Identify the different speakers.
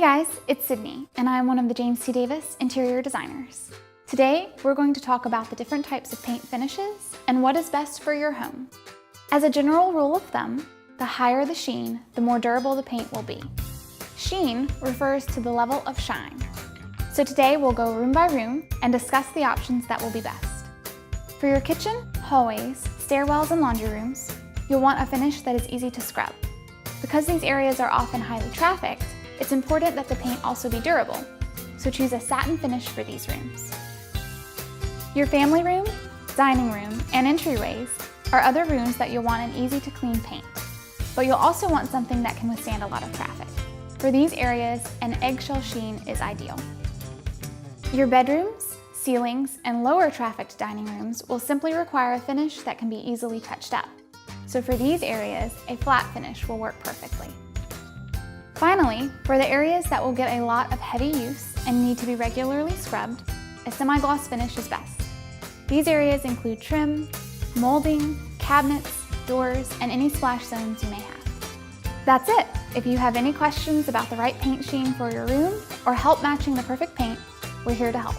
Speaker 1: guys, it's Sydney, and I'm one of the James T. Davis interior designers. Today, we're going to talk about the different types of paint finishes and what is best for your home. As a general rule of thumb, the higher the sheen, the more durable the paint will be. Sheen refers to the level of shine. So today we'll go room by room and discuss the options that will be best. For your kitchen, hallways, stairwells, and laundry rooms, you'll want a finish that is easy to scrub. Because these areas are often highly trafficked, it's important that the paint also be durable, so choose a satin finish for these rooms. Your family room, dining room, and entryways are other rooms that you'll want an easy to clean paint, but you'll also want something that can withstand a lot of traffic. For these areas, an eggshell sheen is ideal. Your bedrooms, ceilings, and lower trafficked dining rooms will simply require a finish that can be easily touched up. So for these areas, a flat finish will work perfectly. Finally, for the areas that will get a lot of heavy use and need to be regularly scrubbed, a semi-gloss finish is best. These areas include trim, molding, cabinets, doors, and any splash zones you may have. That's it! If you have any questions about the right paint sheen for your room or help matching the perfect paint, we're here to help.